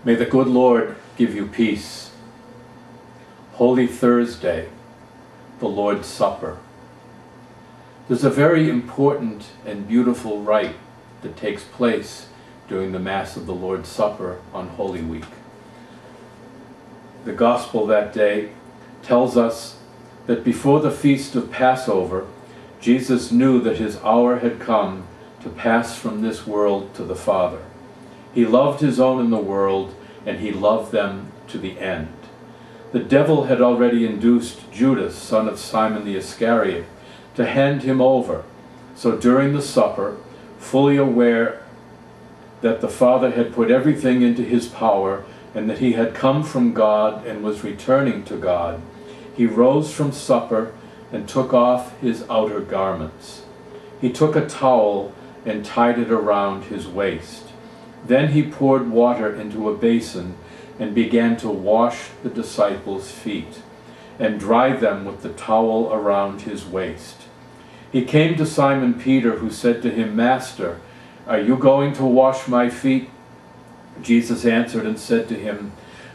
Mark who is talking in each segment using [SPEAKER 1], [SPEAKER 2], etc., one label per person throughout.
[SPEAKER 1] May the good Lord give you peace. Holy Thursday, the Lord's Supper. There's a very important and beautiful rite that takes place during the Mass of the Lord's Supper on Holy Week. The Gospel that day tells us that before the feast of Passover, Jesus knew that his hour had come to pass from this world to the Father. He loved his own in the world, and he loved them to the end. The devil had already induced Judas, son of Simon the Iscariot, to hand him over. So during the supper, fully aware that the Father had put everything into his power and that he had come from God and was returning to God, he rose from supper and took off his outer garments. He took a towel and tied it around his waist. Then he poured water into a basin and began to wash the disciples' feet and dry them with the towel around his waist. He came to Simon Peter, who said to him, "Master, are you going to wash my feet?" Jesus answered and said to him,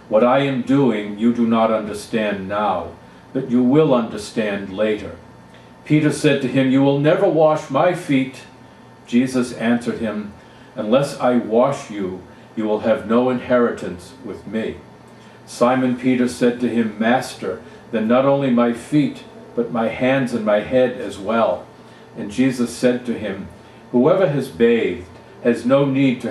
[SPEAKER 1] "What I am doing you do not understand now, but you will understand later." Peter said to him, "You will never wash my feet." Jesus answered him, "Unless I wash you, you will have no inheritance with me." Simon Peter said to him, "Master, then not only my feet, but my hands and my head as well." And Jesus said to him, "Whoever has bathed has no need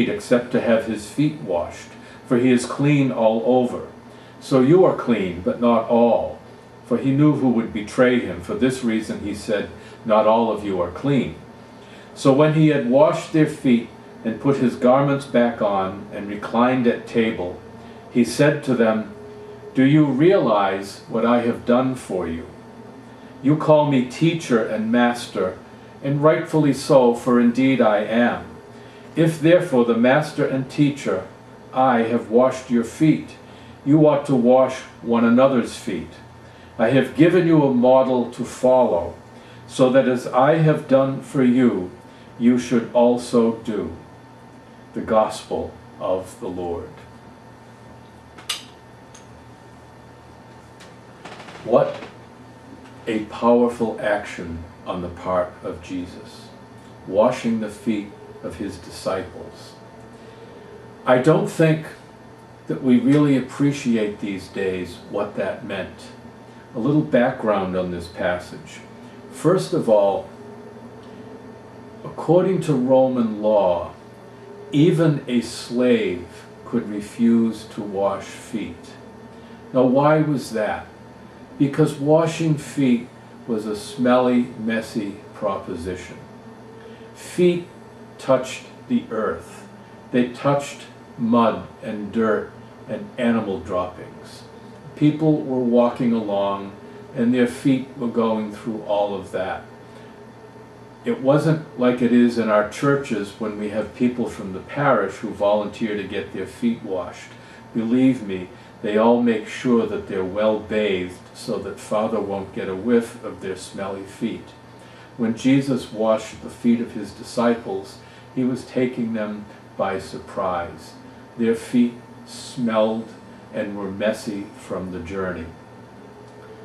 [SPEAKER 1] except to have his feet washed, for he is clean all over. So you are clean, but not all." For he knew who would betray him. For this reason he said, "Not all of you are clean." So when he had washed their feet and put his garments back on and reclined at table, he said to them, "Do you realize what I have done for you? You call me teacher and master, and rightfully so, for indeed I am. If therefore the master and teacher, I, have washed your feet, you ought to wash one another's feet. I have given you a model to follow, so that as I have done for you, you should also do." The Gospel of the Lord. What a powerful action on the part of Jesus, washing the feet of his disciples. I don't think that we really appreciate these days what that meant. A little background on this passage. First of all, according to Roman law, even a slave could refuse to wash feet. Now, why was that? Because washing feet was a smelly, messy proposition. Feet touched the earth. They touched mud and dirt and animal droppings. People were walking along and their feet were going through all of that. It wasn't like it is in our churches when we have people from the parish who volunteer to get their feet washed. Believe me, they all make sure that they're well bathed so that Father won't get a whiff of their smelly feet. When Jesus washed the feet of his disciples, he was taking them by surprise. Their feet smelled and were messy from the journey.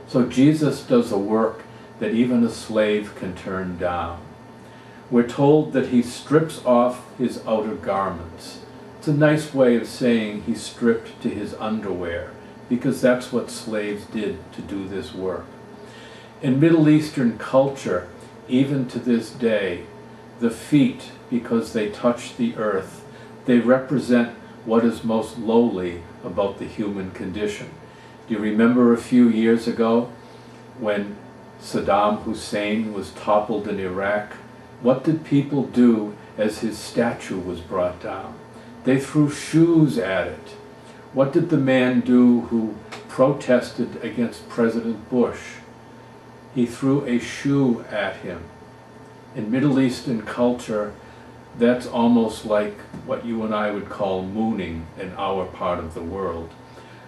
[SPEAKER 1] So Jesus does a work that even a slave can turn down. We're told that he strips off his outer garments. It's a nice way of saying he stripped to his underwear, because that's what slaves did to do this work. In Middle Eastern culture, even to this day, the feet, because they touch the earth, they represent what is most lowly about the human condition. Do you remember a few years ago when Saddam Hussein was toppled in Iraq? What did people do as his statue was brought down? They threw shoes at it. What did the man do who protested against President Bush? He threw a shoe at him. In Middle Eastern culture, that's almost like what you and I would call mooning in our part of the world.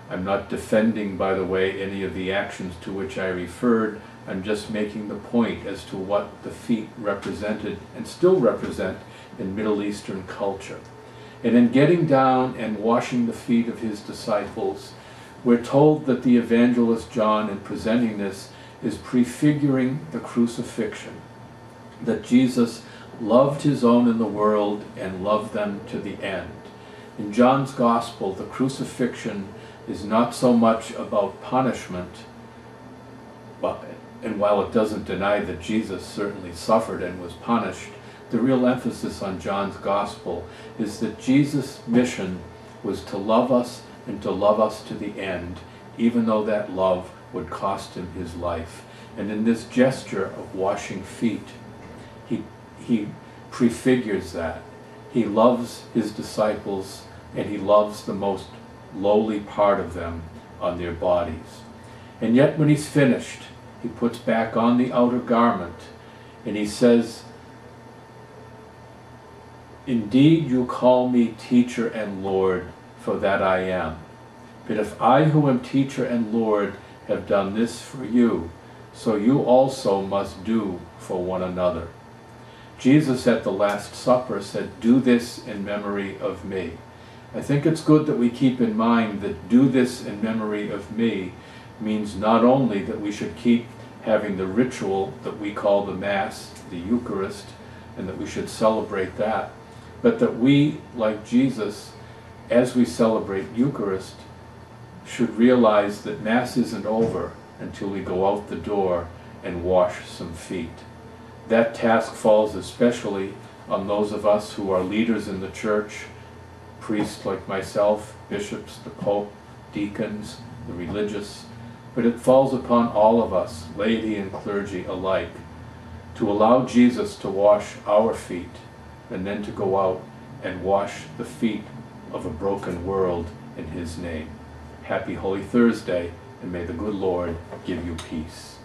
[SPEAKER 1] I'm not defending, by the way, any of the actions to which I referred. I'm just making the point as to what the feet represented and still represent in Middle Eastern culture. And in getting down and washing the feet of his disciples, we're told that the evangelist John, in presenting this, is prefiguring the crucifixion, that Jesus loved his own in the world and loved them to the end. In John's Gospel, the crucifixion is not so much about punishment, and while it doesn't deny that Jesus certainly suffered and was punished, the real emphasis on John's Gospel is that Jesus' mission was to love us and to love us to the end, even though that love would cost him his life. And in this gesture of washing feet, he prefigures that. He loves his disciples, and he loves the most lowly part of them on their bodies. And yet when he's finished, he puts back on the outer garment, and he says, "Indeed you call me teacher and Lord, for that I am. But if I who am teacher and Lord have done this for you, so you also must do for one another." Jesus at the Last Supper said, "Do this in memory of me." I think it's good that we keep in mind that "do this in memory of me" means not only that we should keep having the ritual that we call the Mass, the Eucharist, and that we should celebrate that, but that we, like Jesus, as we celebrate Eucharist, should realize that Mass isn't over until we go out the door and wash some feet. That task falls especially on those of us who are leaders in the church, priests like myself, bishops, the Pope, deacons, the religious, but it falls upon all of us, laity and clergy alike, to allow Jesus to wash our feet and then to go out and wash the feet of a broken world in his name. Happy Holy Thursday, and may the good Lord give you peace.